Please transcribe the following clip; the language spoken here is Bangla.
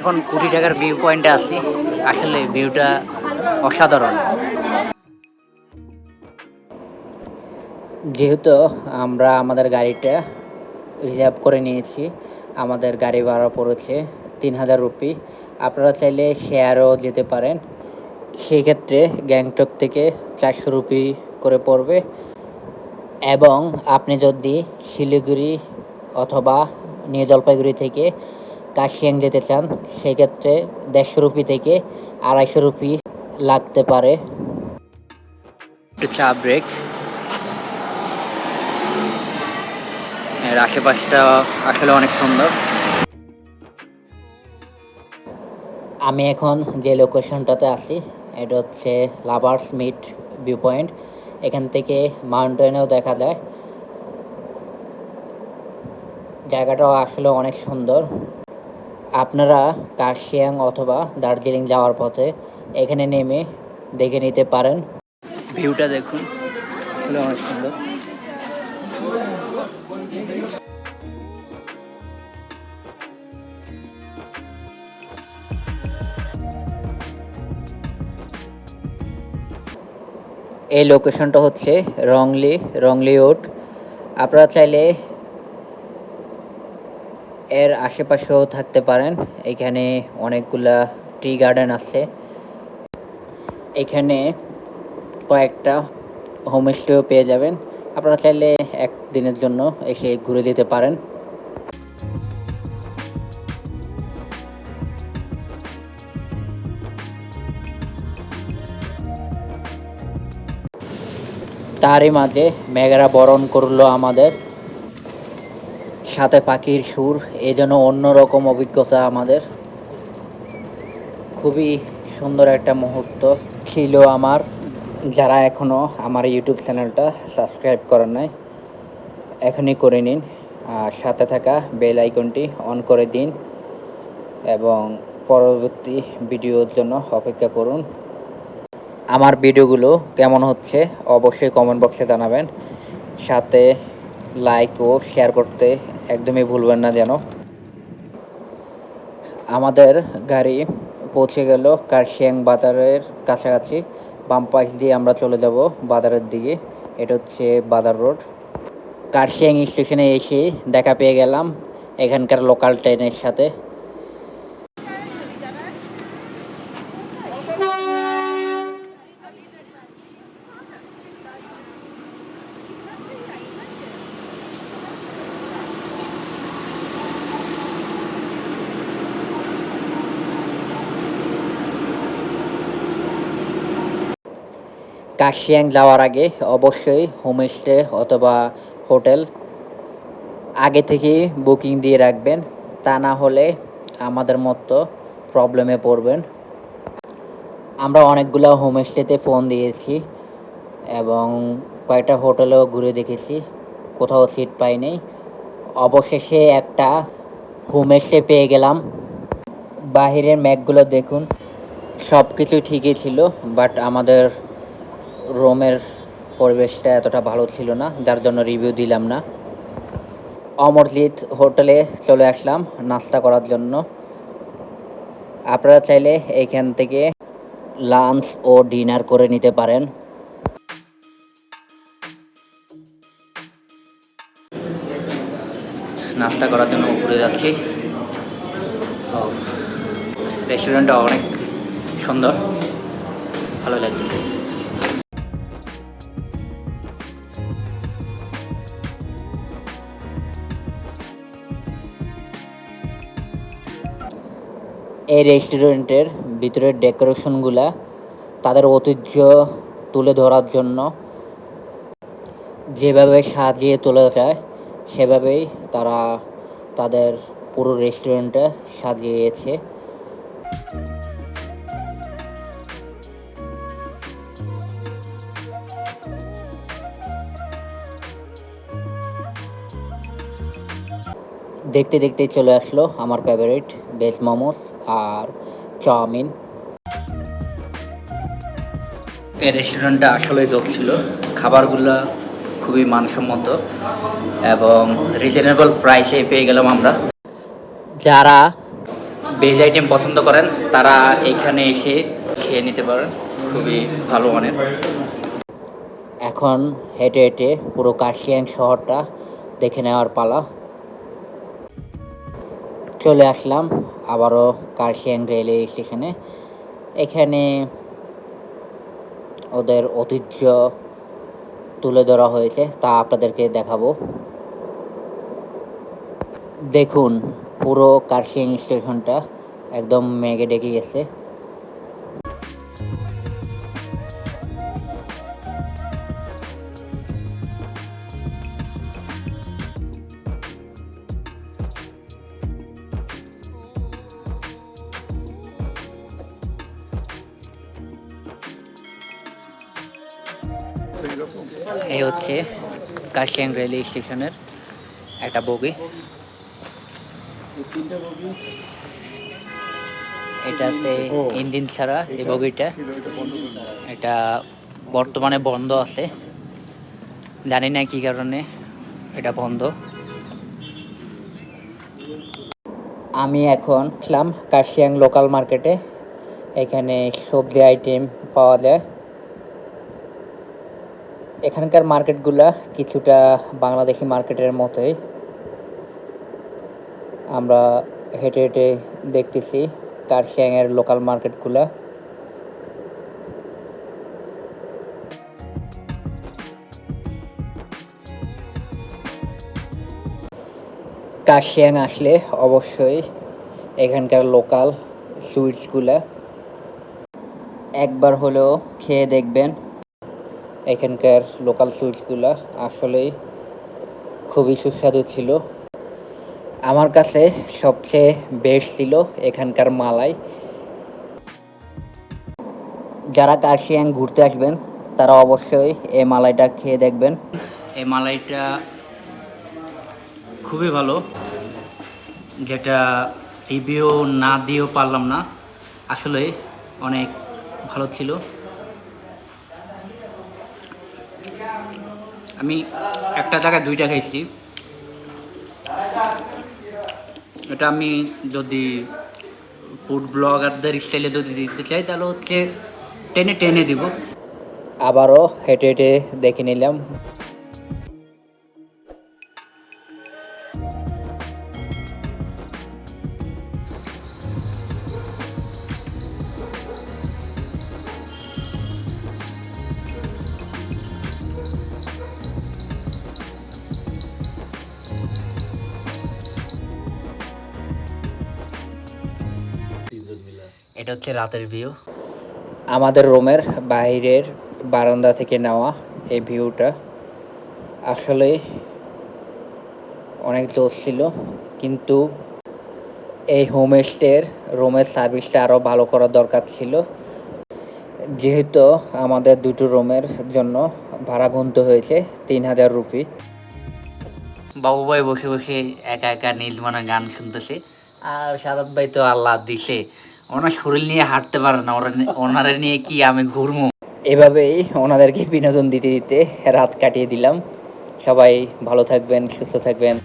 এখন কোটি টাকার ভিউ পয়েন্টে আছি। আসলে ভিউটা অসাধারণ। যেহেতু আমরা আমাদের গাড়িটা রিজার্ভ করে নিয়েছি, আমাদের গাড়ি ভাড়া পড়েছে 3000 রুপি। আপনারা চাইলে শেয়ারও যেতে পারেন। সেক্ষেত্রে গ্যাংটক থেকে 400 রুপি করে পড়বে, এবং আপনি যদি শিলিগুড়ি অথবা নিউ জলপাইগুড়ি থেকে কার্শিয়াং যেতে চান, সেক্ষেত্রে 150 রুপি থেকে 250 রুপি লাগতে পারে। একটু চা ব্রেক। এর আশেপাশটা আসলে অনেক সুন্দর। আমি এখন যে লোকেশনটাতে আছি এটা হচ্ছে লাভার্স মিট ভিউ পয়েন্ট। এখান থেকে মাউন্টেনও দেখা যায়। জায়গাটাও আসলে অনেক সুন্দর। আপনারা কার্শিয়াং অথবা দার্জিলিং যাওয়ার পথে এখানে নেমে দেখে নিতে পারেন। ভিউটা দেখুন, আসলে অনেক সুন্দর। এই লোকেশনটা হচ্ছে রংলি উড। আপনারা চাইলে এর আশেপাশেও থাকতে পারেন। এখানে অনেকগুলা টি গার্ডেন আছে। এখানে কয়েকটা হোমস্টেও পেয়ে যাবেন। আপনারা চাইলে একদিনের জন্য এসে ঘুরে যেতে পারেন। তারই মাঝে মেঘেরা বরণ করলো আমাদের, সাথে পাখির সুর। এই যেন অন্যরকম অভিজ্ঞতা আমাদের। খুবই সুন্দর একটা মুহূর্ত ছিল আমার। যারা এখনও আমার ইউটিউব চ্যানেলটা সাবস্ক্রাইব করেন নাই, এখনই করে নিন। আর সাথে থাকা বেল আইকনটি অন করে দিন এবং পরবর্তী ভিডিওর জন্য অপেক্ষা করুন। আমার ভিডিওগুলো কেমন হচ্ছে অবশ্যই কমেন্ট বক্সে জানাবেন। সাথে লাইক ও শেয়ার করতে একদমই ভুলবেন না যেন। আমাদের গাড়ি পৌঁছে গেল কার্শিয়াং বাজারের কাছাকাছি। বাম পাশ দিয়ে আমরা চলে যাব বাজারের দিকে। এটা হচ্ছে বাজার রোড। কার্শিয়াং স্টেশনে এসে দেখা পেয়ে গেলাম এখানকার লোকাল ট্রেনের সাথে। কার্শিয়াং যাওয়ার আগে অবশ্যই হোমস্টে অথবা হোটেল আগে থেকেই বুকিং দিয়ে রাখবেন। তা না হলে আমাদের মতো প্রবলেমে পড়বেন। আমরা অনেকগুলো হোমস্টেতে ফোন দিয়েছি এবং কয়েকটা হোটেলেও ঘুরে দেখেছি, কোথাও সিট পাইনি। অবশেষে একটা হোমস্টে পেয়ে গেলাম। বাহিরের মেঘগুলো দেখুন, সব কিছুই ঠিকই ছিল, বাট আমাদের রুমের পরিবেশটা এতটা ভালো ছিল না, যার জন্য রিভিউ দিলাম না। অমরজিৎ হোটেলে চলে আসলাম নাস্তা করার জন্য। আপনারা চাইলে এখান থেকে লাঞ্চ ও ডিনার করে নিতে পারেন। নাস্তা করার জন্য উপরে যাচ্ছি। রেস্টুরেন্টটা অনেক সুন্দর, ভালো লাগতেছে। এই রেস্টুরেন্টের ভিতরের ডেকোরেশনগুলা তাদের ঐতিহ্য তুলে ধরার জন্য যেভাবে সাজিয়ে তোলা যায় সেভাবেই তারা তাদের পুরো রেস্টুরেন্টটা সাজিয়েছে। দেখতে দেখতেই চলে আসলো আমার ফেভারিট ভেজ মোমোস আর চাউমিন। এই রেস্টুরেন্টটা আসলেই জোক ছিল। খাবারগুলো খুবই মানসম্মত এবং রিজনেবল প্রাইসে পেয়ে গেলাম আমরা। যারা ভেজ আইটেম পছন্দ করেন তারা এখানে এসে খেয়ে নিতে পারেন, খুবই ভালো মানের। এখন হেঁটে হেঁটে পুরো কার্শিয়াং শহরটা দেখে নেওয়ার পালা। চলে আসলাম আবারও কার্শিয়াং রেলওয়ে স্টেশনে। এখানে ওদের ঐতিহ্য তুলে ধরা হয়েছে, তা আপনাদেরকে দেখাবো। দেখুন পুরো কার্শিয়াং স্টেশনটা একদম মেঘে ডেকে গেছে। এই হচ্ছে কার্শিয়াং রেলওয়ে স্টেশনের একটা বগি। এটাতে ইঞ্জিন ছাড়া এই বগিটা, এটা বর্তমানে বন্ধ আছে, জানি না কি কারণে এটা বন্ধ। আমি এখন ছিলাম কার্শিয়াং লোকাল মার্কেটে। এখানে সবজি আইটেম পাওয়া যায়। এখানকার মার্কেটগুলা কিছুটা বাংলাদেশি মার্কেটের মতোই। আমরা হেঁটে হেঁটে দেখতেছি কার্শিয়াংয়ের লোকাল মার্কেটগুলা। কার্শিয়াং আসলে অবশ্যই এখানকার লোকাল সুইটসগুলা একবার হলেও খেয়ে দেখবেন। এখানকার লোকাল সুইটসগুলা আসলেই খুবই সুস্বাদু ছিল। আমার কাছে সবচেয়ে বেস্ট ছিল এখানকার মালাই। যারা কার্শিয়াং ঘুরতে আসবেন তারা অবশ্যই এই মালাইটা খেয়ে দেখবেন। এই মালাইটা খুবই ভালো, যেটা রিভিউ না দিয়েও পারলাম না, আসলে অনেক ভালো ছিল। আমি একটা জায়গায় দুইটা খাইছি। এটা আমি যদি ফুড ব্লগারদের স্টাইলে যদি দিতে চাই তাহলে হচ্ছে টেনে টেনে দিব। আবারও হেঁটে হেঁটে দেখে নিলাম। এটা হচ্ছে রাতের ভিউ, আমাদের রুমের বাইরের বারান্দা থেকে নেওয়া এই ভিউটা। আসলে অনেক জোশ ছিল, কিন্তু এই হোমস্টের রুমের সার্ভিসটা আরও ভালো করার দরকার ছিল। যেহেতু আমাদের দুটো রুমের জন্য ভাড়া গুনতে হয়েছে 3000 রুপি। বাবু ভাই বসে বসে একা একা নীল মনে গান শুনতেছে, আর সাদাত ভাই তো আল্লাহ দিছে, ওনার শরীর নিয়ে হাঁটতে পারে না, ওনারে নিয়ে কি আমি ঘুরবো। এভাবেই ওনাদেরকে বিনোদন দিতে দিতে রাত কাটিয়ে দিলাম। সবাই ভালো থাকবেন, সুস্থ থাকবেন।